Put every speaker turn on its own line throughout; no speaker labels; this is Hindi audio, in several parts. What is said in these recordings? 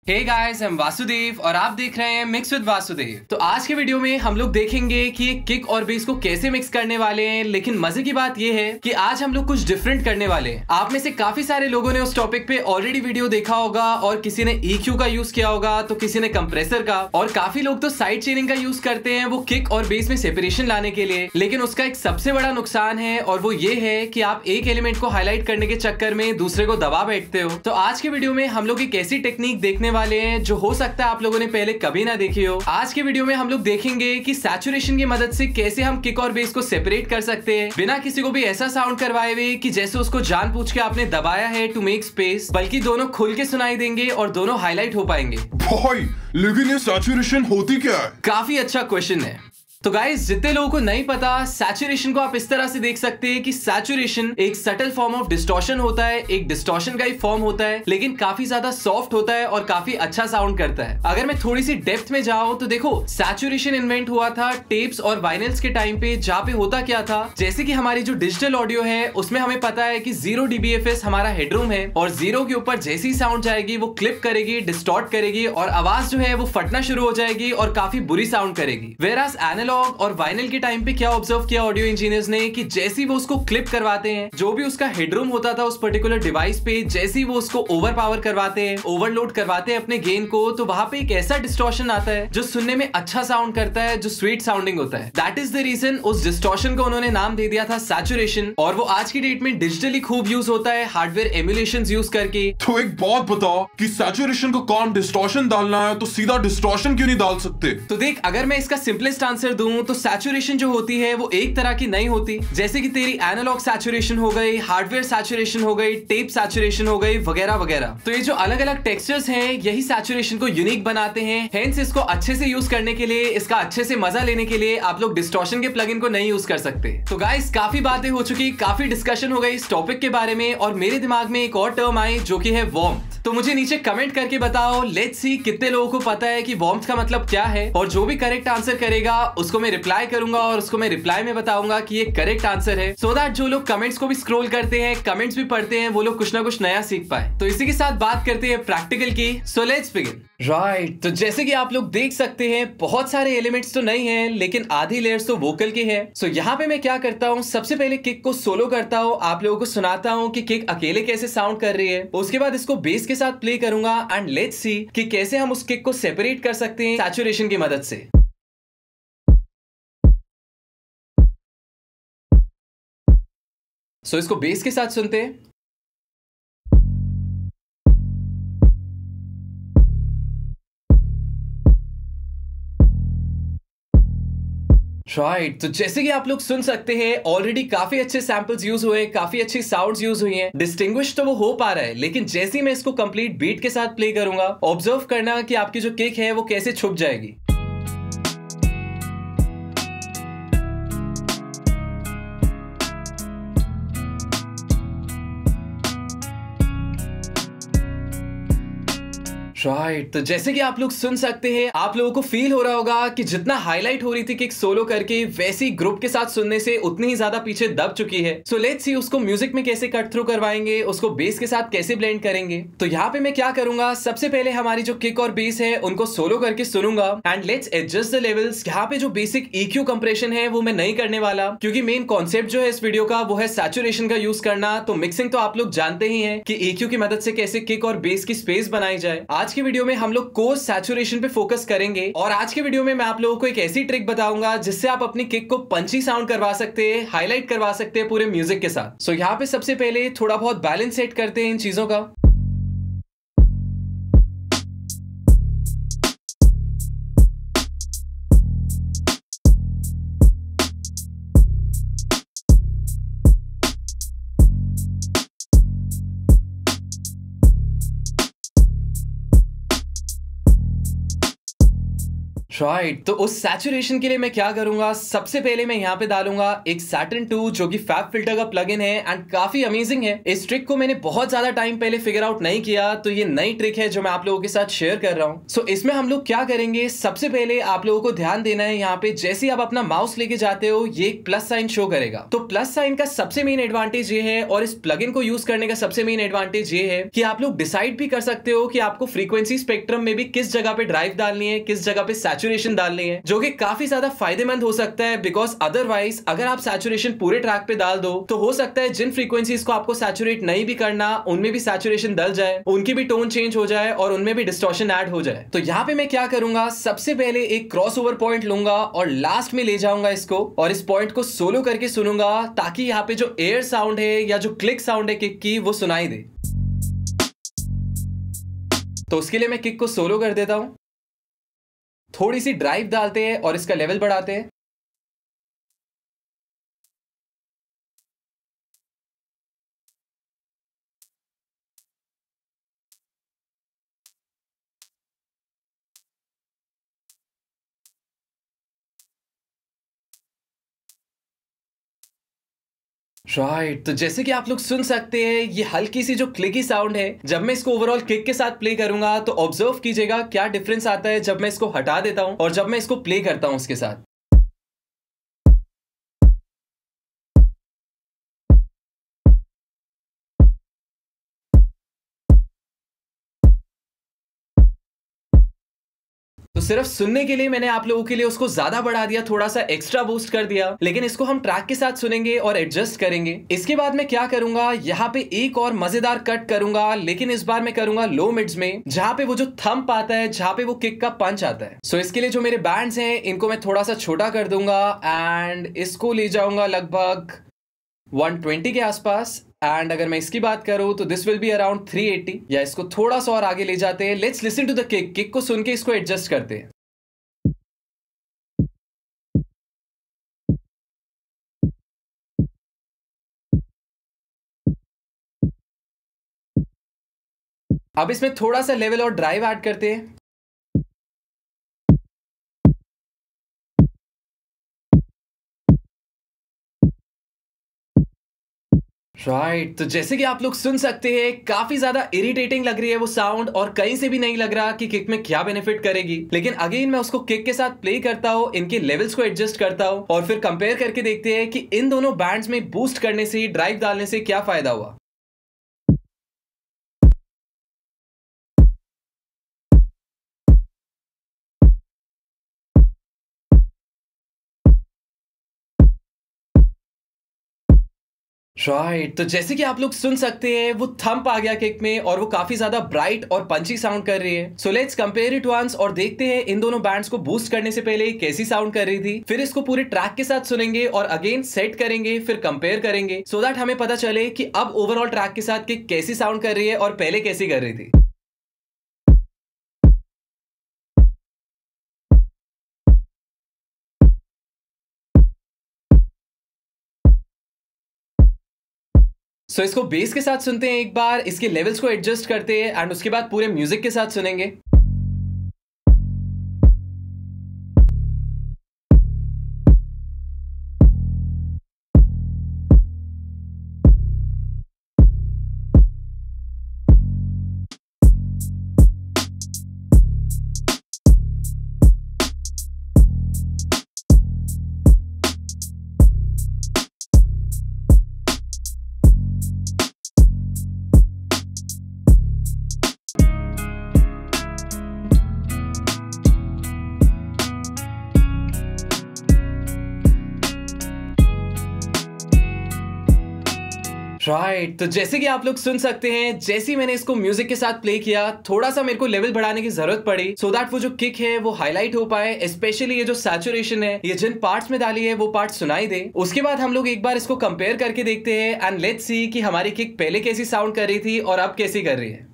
हे गाइस, I'm वासुदेव और आप देख रहे हैं मिक्स विद वासुदेव। तो आज के वीडियो में हम लोग देखेंगे कि किक और बेस को कैसे मिक्स करने वाले हैं। लेकिन मजे की बात ये है कि आज हम लोग कुछ डिफरेंट करने वाले हैं। आप में से काफी सारे लोगों ने उस टॉपिक पे ऑलरेडी वीडियो देखा होगा और किसी ने EQ का यूज किया होगा तो किसी ने कंप्रेसर का, और काफी लोग तो साइड चेनिंग का यूज करते हैं वो किक और बेस में सेपरेशन लाने के लिए। लेकिन उसका एक सबसे बड़ा नुकसान है और वो ये है कि आप एक एलिमेंट को हाईलाइट करने के चक्कर में दूसरे को दबा बैठते हो। तो आज के वीडियो में हम लोग एक ऐसी टेक्निक देखने वाले हैं जो हो सकता है आप लोगों ने पहले कभी ना देखी हो। आज के वीडियो में हम लोग देखेंगे कि सैचुरेशन की मदद से कैसे हम किक और बेस को सेपरेट कर सकते हैं बिना किसी को भी ऐसा साउंड करवाए हुए कि जैसे उसको जानबूझ के आपने दबाया है टू मेक स्पेस, बल्कि दोनों खुल के सुनाई देंगे और दोनों हाईलाइट हो पाएंगे।
भाई, लेकिन ये सैचुरेशन होती क्या है?
काफी अच्छा क्वेश्चन है। तो गाइस, जितने लोगों को नहीं पता, सैचुरेशन को आप इस तरह से देख सकते हैं कि सैचुरेशन एक सटल फॉर्म ऑफ डिस्टॉर्शन होता है, एक डिस्टॉर्शन का ही फॉर्म होता है, लेकिन काफी ज्यादा सॉफ्ट होता है और काफी अच्छा साउंड करता है। अगर मैं थोड़ी सी डेप्थ में जाऊं तो देखो, सैचुरेशन इन्वेंट हुआ था टेप्स और वाइनल्स के टाइम पे, जहाँ पे होता क्या था, जैसे कि हमारी जो डिजिटल ऑडियो है उसमें हमें पता है कि 0 dBFS हमारा हेडरूम है और 0 के ऊपर जैसी साउंड जाएगी वो क्लिप करेगी, डिस्टॉर्ट करेगी और आवाज जो है वो फटना शुरू हो जाएगी और काफी बुरी साउंड करेगी। वेरास एनालॉग और वाइनल के टाइम पे क्या ऑब्जर्व किया ऑडियो इंजीनियर्स ने कि जैसे ही वो उसको क्लिप करवाते हैं, जो भी उसका हेडरूम होता था उस पर्टिकुलर डिवाइस पे, जैसे ही वो उसको ओवर पावर करवाते हैं, ओवरलोड करवाते हैं अपने गेन को, तो वहां पे एक ऐसा डिस्टॉर्शन आता है जो सुनने में अच्छा साउंड करता है, जो स्वीट साउंडिंग होता है। दैट इज द रीजन उस डिस्टॉर्शन को उन्होंने नाम दे दिया था सैचुरेशन, और वो आज की डेट में डिजिटली खूब यूज होता है हार्डवेयर एमुलेशंस यूज करके।
तो एक बात बताओ कि सैचुरेशन को काम डिस्टॉर्शन डालना है तो सीधा डिस्टॉर्शन क्यों नहीं डाल सकते?
तो देख, अगर मैं इसका सिंपलेस्ट आंसर दूं तो सैचुरेशन जो होती है वो एक तरह की नहीं होती। जैसे कि तेरी एनालॉग सैचुरेशन हो गई, हार्डवेयर सैचुरेशन हो गई, टेप सैचुरेशन हो गई, वगैरह वगैरह। तो ये जो अलग अलग टेक्सचर्स हैं यही सैचुरेशन को यूनिक बनाते हैं। हेंस इसको अच्छे से यूज करने के लिए, इसका अच्छे से मजा लेने के लिए आप लोग डिस्टॉर्शन के प्लगइन को नहीं यूज कर सकते। तो गाइस, काफी बातें हो चुकी, काफी डिस्कशन हो गई इस टॉपिक के बारे में, और मेरे दिमाग में एक और टर्म आई जो कि है वार्मथ। तो मुझे नीचे कमेंट करके बताओ, लेट्स सी कितने लोगों को पता है कि वार्मथ का मतलब क्या है, और जो भी करेक्ट आंसर करेगा उसको मैं रिप्लाई करूंगा और उसको मैं रिप्लाई में बताऊंगा कि ये करेक्ट आंसर है, सो दैट जो लोग कमेंट्स को भी स्क्रॉल करते हैं, कमेंट्स भी पढ़ते हैं, वो लोग कुछ ना कुछ नया सीख पाए। तो इसी के साथ बात करते हैं प्रैक्टिकल की। So let's begin. राइट, तो जैसे कि आप लोग देख सकते हैं बहुत सारे एलिमेंट्स तो नहीं है, लेकिन आधी लेयर्स तो वोकल की है। सो यहाँ पे मैं क्या करता हूँ, सबसे पहले किक को सोलो करता हूँ, आप लोगों को सुनाता हूँ कि किक अकेले कैसे साउंड कर रही है। उसके बाद इसको बेस के साथ प्ले करूंगा एंड लेट्स सी कि कैसे हम उस किक को सेपरेट कर सकते हैं सैचुरेशन की मदद से। सो इसको बेस के साथ सुनते हैं। राइट, तो जैसे कि आप लोग सुन सकते हैं ऑलरेडी काफी अच्छे सैंपल्स यूज हुए, काफी अच्छी साउंड्स यूज हुई हैं, डिस्टिंग्विश तो वो हो पा रहा है। लेकिन जैसे ही मैं इसको कंप्लीट बीट के साथ प्ले करूंगा, ऑब्जर्व करना कि आपकी जो किक है वो कैसे छुप जाएगी। राइट, तो जैसे कि आप लोग सुन सकते हैं, आप लोगों को फील हो रहा होगा कि जितना हाईलाइट हो रही थी किक सोलो करके, वैसी ग्रुप के साथ सुनने से उतनी ही ज्यादा पीछे दब चुकी है। सो लेट्स सी उसको म्यूजिक में कैसे कट थ्रू करवाएंगे, उसको बेस के साथ कैसे ब्लेंड करेंगे। तो यहाँ पे मैं क्या करूंगा, सबसे पहले हमारी जो किक और बेस है उनको सोलो करके सुनूंगा and let's adjust the levels. यहाँ पे जो बेसिक EQ कंप्रेशन है वो मैं नहीं करने वाला, क्योंकि मेन कॉन्सेप्ट जो है इस वीडियो का वो है सैचुरेशन का यूज करना। तो मिक्सिंग तो आप लोग जानते ही है कि EQ की मदद से कैसे किक और बेस की स्पेस बनाई जाए। आज की वीडियो में हम लोग कोर्स सैचुरेशन पे फोकस करेंगे, और आज के वीडियो में मैं आप लोगों को एक ऐसी ट्रिक बताऊंगा जिससे आप अपनी किक को पंची साउंड करवा सकते हैं, हाईलाइट करवा सकते हैं पूरे म्यूजिक के साथ। सो यहाँ पे सबसे पहले थोड़ा बहुत बैलेंस सेट करते हैं इन चीजों का। राइट, तो उस सैचुरेशन के लिए मैं क्या करूंगा, सबसे पहले मैं यहाँ पे डालूंगा एक Saturn 2 जो कि फैब फिल्टर का प्लगइन है एंड काफी अमेजिंग है। इस ट्रिक को मैंने बहुत ज्यादा टाइम पहले फिगर आउट नहीं किया, तो ये नई ट्रिक है जो मैं आप लोगों के साथ शेयर कर रहा हूँ। सो इसमें हम लोग क्या करेंगे, सबसे पहले आप लोगों को ध्यान देना है यहाँ पे जैसे आप अपना माउस लेके जाते हो ये एक प्लस साइन शो करेगा। तो प्लस साइन का सबसे मेन एडवांटेज ये है और इस प्लगइन को यूज करने का सबसे मेन एडवांटेज ये है कि आप लोग डिसाइड भी कर सकते हो कि आपको फ्रीक्वेंसी स्पेक्ट्रम में भी किस जगह पे ड्राइव डालनी है, किस जगह पे सैचुरेशन डालनी है, जो कि काफी ज्यादा फायदेमंद हो सकता है। बिकॉज अदरवाइज अगर आप सैचुरेशन पूरे ट्रैक पे डाल दो तो हो सकता है जिन फ्रीक्वेंसीज को आपको सैचुरेट नहीं भी करना उनमें भी सैचुरेशन डल जाए, उनकी भी टोन चेंज हो जाए और उनमें भी डिस्टॉर्शन ऐड हो जाए। तो यहाँ पे मैं क्या करूंगा, सबसे पहले एक क्रॉस ओवर पॉइंट लूंगा और लास्ट में ले जाऊंगा इसको और इस पॉइंट को सोलो करके सुनूंगा ताकि यहाँ पे जो एयर साउंड है या जो क्लिक साउंड है किक की वो सुनाई दे। तो उसके लिए मैं किक को सोलो कर देता हूं, थोड़ी सी ड्राइव डालते हैं और इसका लेवल बढ़ाते हैं। राइट, तो जैसे कि आप लोग सुन सकते हैं ये हल्की सी जो क्लिकी साउंड है, जब मैं इसको ओवरऑल किक के साथ प्ले करूंगा तो ऑब्जर्व कीजिएगा क्या डिफरेंस आता है जब मैं इसको हटा देता हूं और जब मैं इसको प्ले करता हूं उसके साथ। तो सिर्फ सुनने के लिए मैंने आप लोगों के लिए उसको ज्यादा बढ़ा दिया, थोड़ा सा एक्स्ट्रा बूस्ट कर दिया, लेकिन इसको हम ट्रैक के साथ सुनेंगे और एडजस्ट करेंगे। इसके बाद मैं क्या करूंगा, यहाँ पे एक और मजेदार कट करूंगा, लेकिन इस बार मैं करूंगा लो मिड्स में, जहां पे वो जो थंप आता है, जहां पे वो किक का पंच आता है। सो इसके लिए जो मेरे बैंड्स हैं इनको मैं थोड़ा सा छोटा कर दूंगा एंड इसको ले जाऊंगा लगभग 120 के आसपास। एंड अगर मैं इसकी बात करूं तो दिस विल बी अराउंड 380, या इसको थोड़ा सा और आगे ले जाते हैं। Let's listen to the kick, kick को सुन के इसको एडजस्ट करते हैं। अब इसमें थोड़ा सा लेवल और ड्राइव ऐड करते हैं। राइट, तो जैसे कि आप लोग सुन सकते हैं काफी ज्यादा इरिटेटिंग लग रही है वो साउंड और कहीं से भी नहीं लग रहा कि किक में क्या बेनिफिट करेगी। लेकिन अगेन मैं उसको किक के साथ प्ले करता हूं, इनके लेवल्स को एडजस्ट करता हूं और फिर कंपेयर करके देखते हैं कि इन दोनों बैंड्स में बूस्ट करने से, ड्राइव डालने से क्या फायदा हुआ। राइट, तो जैसे कि आप लोग सुन सकते हैं वो थंप आ गया किक में और वो काफी ज्यादा ब्राइट और पंची साउंड कर रही है। So let's compare it once और देखते हैं इन दोनों बैंड्स को बूस्ट करने से पहले कैसी साउंड कर रही थी। फिर इसको पूरे ट्रैक के साथ सुनेंगे और अगेन सेट करेंगे, फिर कंपेयर करेंगे सो दैट हमें पता चले कि अब ओवरऑल ट्रैक के साथ किक कैसी साउंड कर रही है और पहले कैसी कर रही थी। सो इसको बेस के साथ सुनते हैं एक बार, इसके लेवल्स को एडजस्ट करते हैं एंड उसके बाद पूरे म्यूजिक के साथ सुनेंगे। राइट, तो जैसे कि आप लोग सुन सकते हैं, जैसे ही मैंने इसको म्यूजिक के साथ प्ले किया थोड़ा सा मेरे को लेवल बढ़ाने की जरूरत पड़ी सो दैट वो जो किक है वो हाईलाइट हो पाए, स्पेशली ये जो सैचुरेशन है ये जिन पार्ट्स में डाली है वो पार्ट सुनाई दे। उसके बाद हम लोग एक बार इसको कंपेयर करके देखते हैं एंड लेट्स सी कि हमारी किक पहले कैसी साउंड कर रही थी और अब कैसी कर रही है।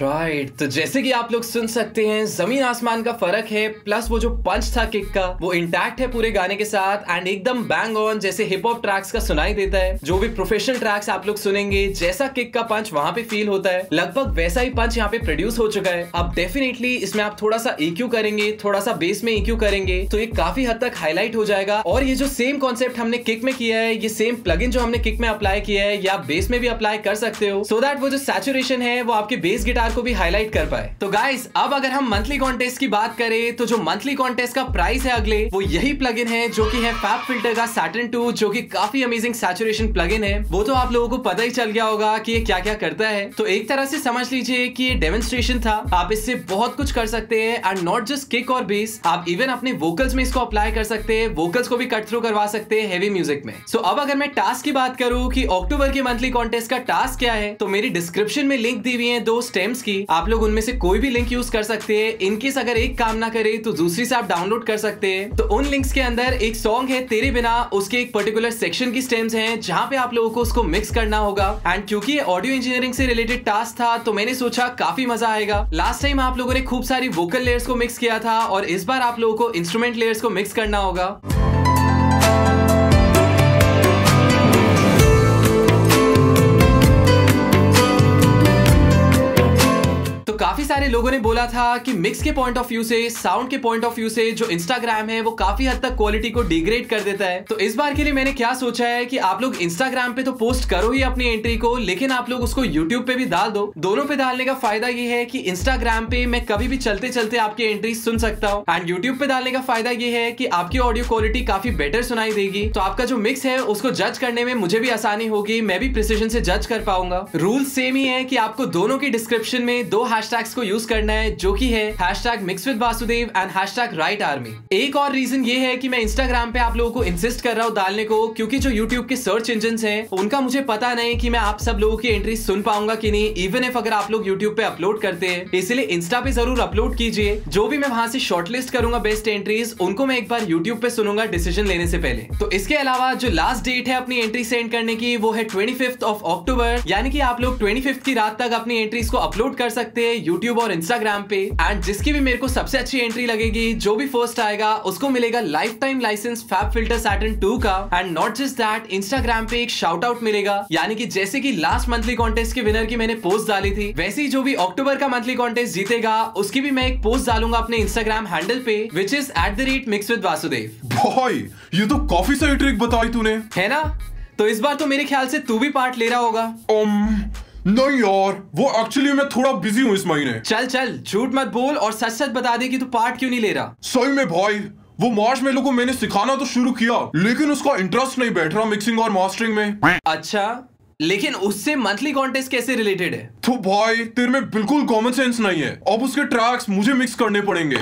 राइट, तो जैसे कि आप लोग सुन सकते हैं जमीन आसमान का फर्क है, प्लस वो जो पंच था किक का वो इंटैक्ट है पूरे गाने के साथ एंड एकदम बैंग ऑन जैसे हिप हॉप ट्रैक्स का सुनाई देता है। जो भी प्रोफेशनल ट्रैक्स आप लोग सुनेंगे जैसा किक का पंच वहां पे फील होता है, लगभग वैसा ही पंच यहाँ पे प्रोड्यूस हो चुका है। अब डेफिनेटली इसमें आप थोड़ा सा EQ करेंगे, थोड़ा सा बेस में EQ करेंगे तो ये काफी हद तक हाईलाइट हो जाएगा। और ये जो सेम कॉन्सेप्ट हमने किक में किया है, ये सेम प्लगइन जो हमने किक में अप्लाई किया है या बेस में भी अप्लाई कर सकते हो, सो दैट वो जो सैचुरेशन है वो आपके बेस गिटार को भी हाईलाइट कर पाए। तो गाइस अब अगर हम मंथली कॉन्टेस्ट की बात करें तो जो मंथली कॉन्टेस्ट का प्राइस है अगले वो यही प्लगइन है जो कि है FabFilter का Saturn 2, जो कि काफी अमेजिंग सैचुरेशन प्लगइन है। वो तो आप लोगों को पता ही चल गया होगा कि ये क्या क्या करता है। तो एक तरह से समझ लीजिए कि ये डेमोन्स्ट्रेशन था, आप इससे बहुत कुछ कर सकते हैं एंड नॉट जस्ट किक और बेस, आप इवन अपने वोकल्स में इसको अप्लाई कर सकते हैं, वोकल्स को भी कट थ्रू करवा सकते हैं हेवी म्यूजिक में। सो अब अगर मैं टास्क की बात करूं कि अक्टूबर के मंथली कॉन्टेस्ट का टास्क क्या है, तो मेरी डिस्क्रिप्शन में लिंक दी हुई है 2 स्टेम्स की, आप लोग उनमें से कोई भी लिंक यूज कर सकते हैं। इनकेस अगर एक काम ना करे तो दूसरी से आप डाउनलोड कर सकते हैं। तो उन लिंक्स के अंदर एक सॉन्ग है तेरे बिना, उसके एक पर्टिकुलर सेक्शन की स्टेम्स हैं जहां पे आप लोगों को उसको मिक्स करना होगा। एंड क्योंकि ये ऑडियो इंजीनियरिंग से रिलेटेड टास्क था तो मैंने सोचा काफी मजा आएगा। लास्ट टाइम आप लोगों ने खूब सारी वोकल लेयर्स को मिक्स किया था और इस बार आप लोगों को इंस्ट्रूमेंट लेयर्स को मिक्स करना होगा। काफी सारे लोगों ने बोला था कि मिक्स के पॉइंट ऑफ व्यू से, साउंड के पॉइंट ऑफ व्यू से जो इंस्टाग्राम है वो काफी हद तक क्वालिटी को डिग्रेड कर देता है। तो इस बार के लिए मैंने क्या सोचा है कि आप लोग इंस्टाग्राम पे तो पोस्ट करो ही अपनी एंट्री को, लेकिन आप लोग उसको यूट्यूब पे भी डाल दो। दोनों पे डालने का फायदा ये है कि इंस्टाग्राम पे मैं कभी भी चलते चलते आपकी एंट्री सुन सकता हूँ एंड यूट्यूब पे डालने का फायदा ये है कि आपकी ऑडियो क्वालिटी काफी बेटर सुनाई देगी। तो आपका जो मिक्स है उसको जज करने में मुझे भी आसानी होगी, मैं भी प्रिसिजन से जज कर पाऊंगा। रूल सेम ही है कि आपको दोनों की डिस्क्रिप्शन में 2 हैशटैग्स को यूज करना है, जो कि है #mixwithvasudev एंड #rightarmy। एक और रीजन ये है कि मैं इंस्टाग्राम पे आप लोगों को इंसिस्ट कर रहा हूँ डालने को, क्योंकि जो यूट्यूब के सर्च इंजन हैं उनका मुझे पता नहीं कि मैं आप सब लोगों की एंट्री सुन पाऊंगा कि नहीं, इवन इफ अगर आप लोग यूट्यूब पे अपलोड करते हैं। इसलिए इंस्टा पे जरूर अपलोड कीजिए, जो भी मैं वहां से शॉर्टलिस्ट करूंगा बेस्ट एंट्रीज, उनको मैं एक बार यूट्यूब पे सुनूंगा डिसीजन लेने से पहले। तो इसके अलावा जो लास्ट डेट है अपनी एंट्री सेंड करने की वो है 25 अक्टूबर, यानी कि आप लोग 25 की रात तक अपनी एंट्रीज को अपलोड कर सकते हैं यूट्यूब और इंस्टाग्राम पे। एंड जिसकी भी मेरे को सबसे अच्छी एंट्री लगेगी, जो भी फर्स्ट आएगा उसको मिलेगा lifetime license FabFilter Saturn 2 का। And not just that, Instagram पे एक शाउट आउट मिलेगा, यानी कि जैसे कि लास्ट मंथली कॉन्टेस्ट के विनर की मैंने पोस्ट डाली थी, वैसे ही जो भी अक्टूबर का मंथली कॉन्टेस्ट जीतेगा उसकी भी मैं एक पोस्ट डालूंगा अपने इंस्टाग्राम हैंडल पे, विच इज @mixwithvasudev।
भाई ये तो काफी सही ट्रिक बताई तूने,
है ना? तो इस बार तो मेरे ख्याल से तू भी पार्ट ले रहा होगा।
नहीं यार, वो एक्चुअली मैं थोड़ा बिजी हूँ इस महीने।
चल झूठ मत बोल और सच सच बता दे कि तू पार्ट क्यों नहीं ले रहा।
सही में भाई, वो मार्शमेलो को मैंने सिखाना तो शुरू किया, लेकिन उसका इंटरेस्ट नहीं बैठ रहा मिक्सिंग और मास्टरिंग में।
अच्छा, लेकिन उससे मंथली कॉन्टेस्ट कैसे रिलेटेड है?
तो भाई तेरे में बिल्कुल कॉमन सेंस नहीं है, अब उसके ट्रैक्स मुझे मिक्स करने पड़ेंगे।